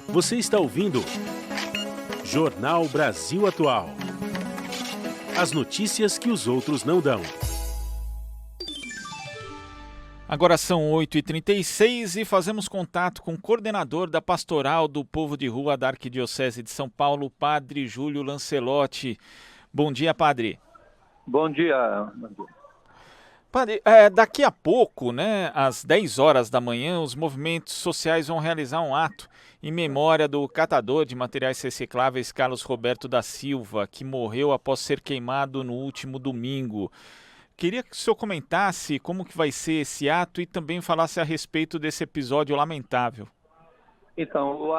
Você está ouvindo Jornal Brasil Atual. As notícias que os outros não dão. Agora são 8h36 e fazemos contato com o coordenador da Pastoral do Povo de Rua da Arquidiocese de São Paulo, Padre Júlio Lancelotti. Bom dia, padre. Bom dia. Padre, daqui a pouco, né, às 10 horas da manhã, os movimentos sociais vão realizar um ato em memória do catador de materiais recicláveis Carlos Roberto da Silva, que morreu após ser queimado no último domingo. Queria que o senhor comentasse como que vai ser esse ato e também falasse a respeito desse episódio lamentável. Então, o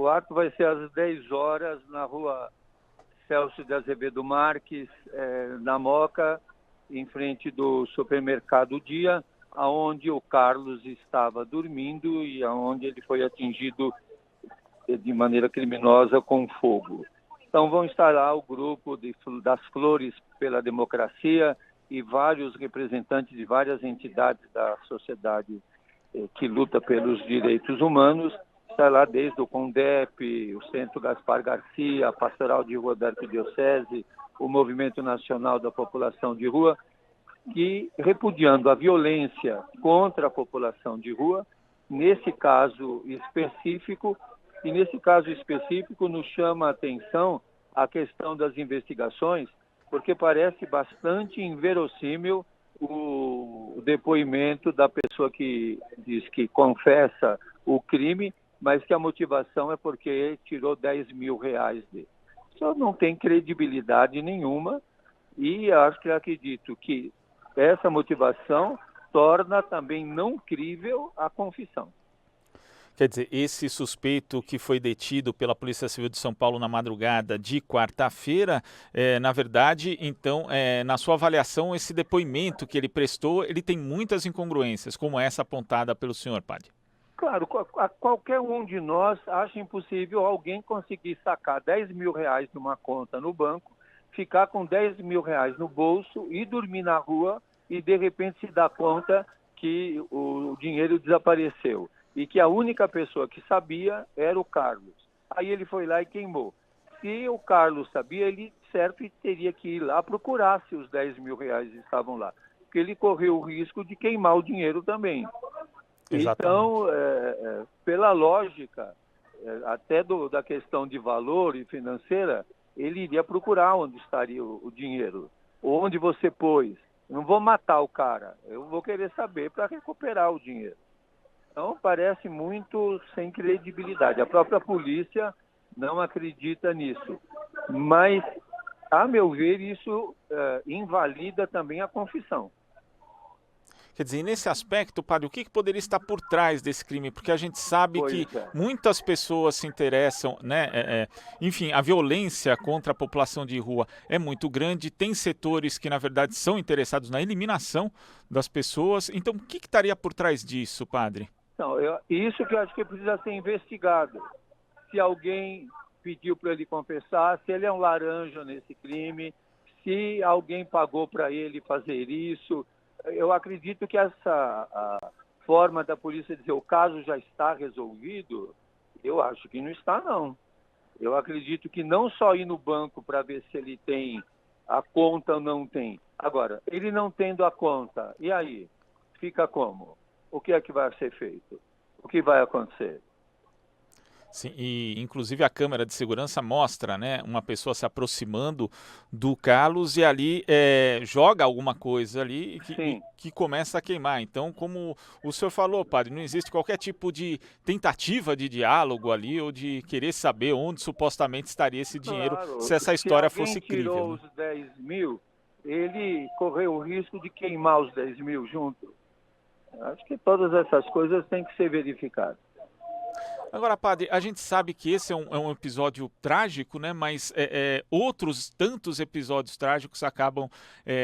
ato vai ser às 10 horas na rua Celso de Azevedo Marques, na Moca, em frente do supermercado Dia, aonde o Carlos estava dormindo e aonde ele foi atingido de maneira criminosa com fogo. Então vão estar lá o grupo das Flores pela Democracia e vários representantes de várias entidades da sociedade que luta pelos direitos humanos. Está lá desde o CONDEP, o Centro Gaspar Garcia, a Pastoral de Rua da Arquidiocese, o Movimento Nacional da População de Rua, que repudiando a violência contra a população de rua, nesse caso específico, nos chama a atenção a questão das investigações, porque parece bastante inverossímil o depoimento da pessoa que diz que confessa o crime, mas que a motivação é porque tirou 10 mil reais dele. Isso não tem credibilidade nenhuma e acredito que essa motivação torna também não crível a confissão. Quer dizer, esse suspeito que foi detido pela Polícia Civil de São Paulo na madrugada de quarta-feira, na verdade, então, na sua avaliação, esse depoimento que ele prestou, ele tem muitas incongruências, como essa apontada pelo senhor, padre. Claro, qualquer um de nós acha impossível alguém conseguir sacar 10 mil reais de uma conta no banco, ficar com 10 mil reais no bolso e dormir na rua e, de repente, se dar conta que o dinheiro desapareceu e que a única pessoa que sabia era o Carlos. Aí ele foi lá e queimou. Se o Carlos sabia, ele certo teria que ir lá procurar se os 10 mil reais estavam lá, porque ele correu o risco de queimar o dinheiro também. Exatamente. Então, pela lógica, até da questão de valor e financeira, ele iria procurar onde estaria o dinheiro, onde você pôs. Eu não vou matar o cara, eu vou querer saber para recuperar o dinheiro. Então, parece muito sem credibilidade. A própria polícia não acredita nisso. Mas, a meu ver, isso invalida também a confissão. Quer dizer, nesse aspecto, padre, o que poderia estar por trás desse crime? Porque a gente sabe que muitas pessoas se interessam, né? Enfim, a violência contra a população de rua é muito grande, tem setores que, na verdade, são interessados na eliminação das pessoas. Então, o que estaria por trás disso, padre? Não, isso que eu acho que precisa ser investigado. Se alguém pediu para ele confessar, se ele é um laranja nesse crime, se alguém pagou para ele fazer isso. Eu acredito que a forma da polícia dizer o caso já está resolvido, eu acho que não está, não. Eu acredito que não só ir no banco para ver se ele tem a conta ou não tem. Agora, ele não tendo a conta, e aí? Fica como? O que é que vai ser feito? O que vai acontecer? Sim, e inclusive a câmera de segurança mostra, né, uma pessoa se aproximando do Carlos e ali joga alguma coisa ali que começa a queimar. Então, como o senhor falou, padre, não existe qualquer tipo de tentativa de diálogo ali ou de querer saber onde supostamente estaria esse dinheiro, se essa história fosse crível. Se alguém tirou os 10 mil, ele correu o risco de queimar os 10 mil junto. Acho que todas essas coisas têm que ser verificadas. Agora, padre, a gente sabe que esse é um episódio trágico, né? Mas outros tantos episódios trágicos acabam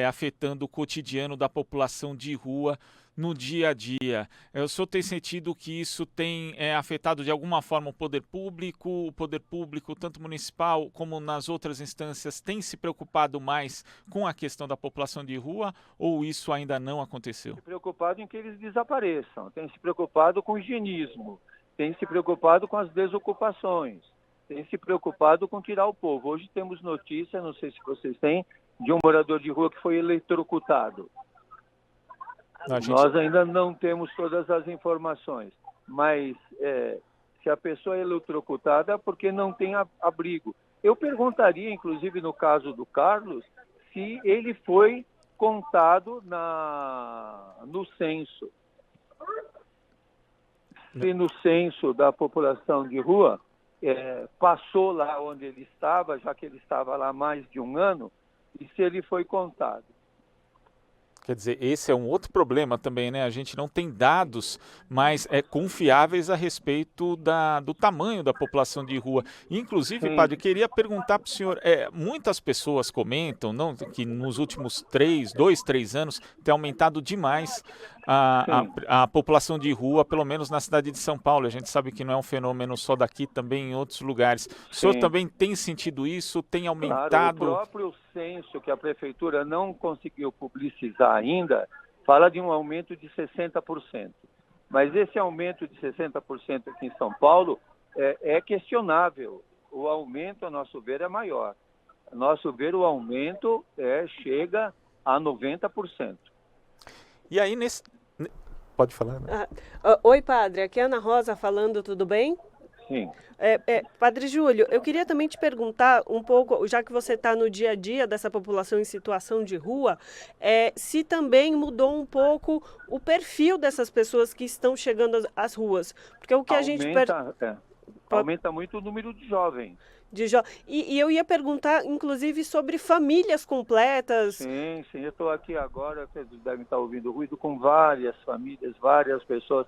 afetando o cotidiano da população de rua no dia a dia. O senhor tem sentido que isso tem afetado de alguma forma o poder público, tanto municipal como nas outras instâncias, tem se preocupado mais com a questão da população de rua ou isso ainda não aconteceu? Tem se preocupado em que eles desapareçam, tem se preocupado com o higienismo, tem se preocupado com as desocupações, tem se preocupado com tirar o povo. Hoje temos notícia, não sei se vocês têm, de um morador de rua que foi eletrocutado. Nós ainda não temos todas as informações, mas se a pessoa é eletrocutada é porque não tem abrigo. Eu perguntaria, inclusive no caso do Carlos, se ele foi contado no censo. Se no censo da população de rua passou lá onde ele estava, já que ele estava lá há mais de um ano, e se ele foi contado. Quer dizer, esse é um outro problema também, né? A gente não tem dados mais confiáveis a respeito do tamanho da população de rua. Inclusive, padre, queria perguntar para o senhor, muitas pessoas comentam que nos últimos 2, 3 anos tem aumentado demais a população de rua, pelo menos na cidade de São Paulo. A gente sabe que não é um fenômeno só daqui, também em outros lugares. O senhor também tem sentido isso? Tem aumentado? Claro, o próprio censo que a prefeitura não conseguiu publicizar ainda fala de um aumento de 60%. Mas esse aumento de 60% aqui em São Paulo é questionável. O aumento, a nosso ver, é maior. A nosso ver, o aumento chega a 90%. E aí, pode falar, né? Oi, padre. Aqui é a Ana Rosa falando, tudo bem? Sim. Padre Júlio, eu queria também te perguntar um pouco, já que você está no dia a dia dessa população em situação de rua, se também mudou um pouco o perfil dessas pessoas que estão chegando às ruas. Porque o que aumenta muito o número de jovens. E eu ia perguntar, inclusive, sobre famílias completas. Sim, eu estou aqui agora, vocês devem estar ouvindo ruído, com várias famílias, várias pessoas.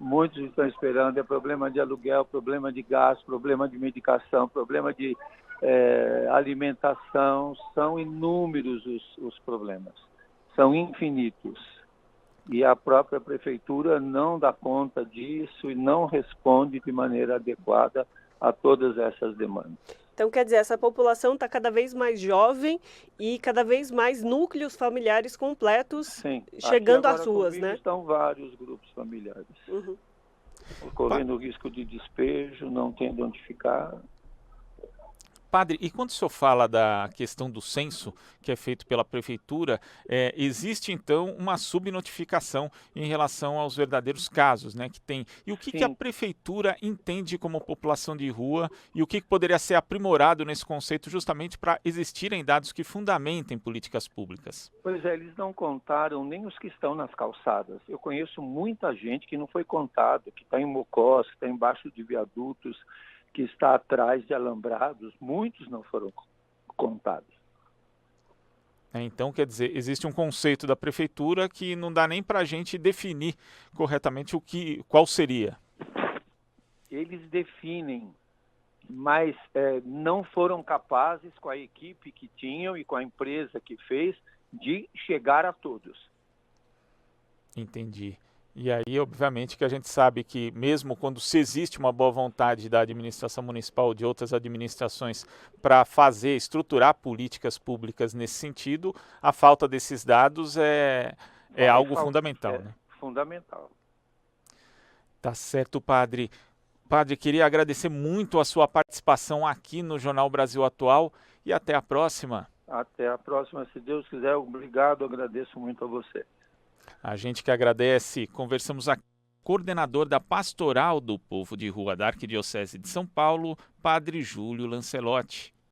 Muitos estão esperando, é problema de aluguel, problema de gás, problema de medicação, problema de alimentação. São inúmeros os problemas, são infinitos. E a própria prefeitura não dá conta disso e não responde de maneira adequada a todas essas demandas. Então, quer dizer, essa população está cada vez mais jovem e cada vez mais núcleos familiares completos chegando às ruas, né? Estão vários grupos familiares, correndo risco de despejo, não tendo onde ficar. Padre, e quando o senhor fala da questão do censo, que é feito pela prefeitura, existe então uma subnotificação em relação aos verdadeiros casos, né, que tem. E o que a prefeitura entende como população de rua e o que poderia ser aprimorado nesse conceito justamente para existirem dados que fundamentem políticas públicas? Pois eles não contaram nem os que estão nas calçadas. Eu conheço muita gente que não foi contado, que está em mocós, que está embaixo de viadutos, que está atrás de alambrados, muitos não foram contados. Então, quer dizer, existe um conceito da prefeitura que não dá nem para a gente definir corretamente qual seria. Eles definem, mas não foram capazes, com a equipe que tinham e com a empresa que fez, de chegar a todos. Entendi. E aí, obviamente, que a gente sabe que mesmo quando se existe uma boa vontade da administração municipal ou de outras administrações para estruturar políticas públicas nesse sentido, a falta desses dados é algo fundamental, né? Fundamental. Tá certo, padre. Padre, queria agradecer muito a sua participação aqui no Jornal Brasil Atual e até a próxima. Até a próxima, se Deus quiser. Obrigado, agradeço muito a você. A gente que agradece. Conversamos com o coordenador da Pastoral do Povo de Rua da Arquidiocese de São Paulo, Padre Júlio Lancelotti.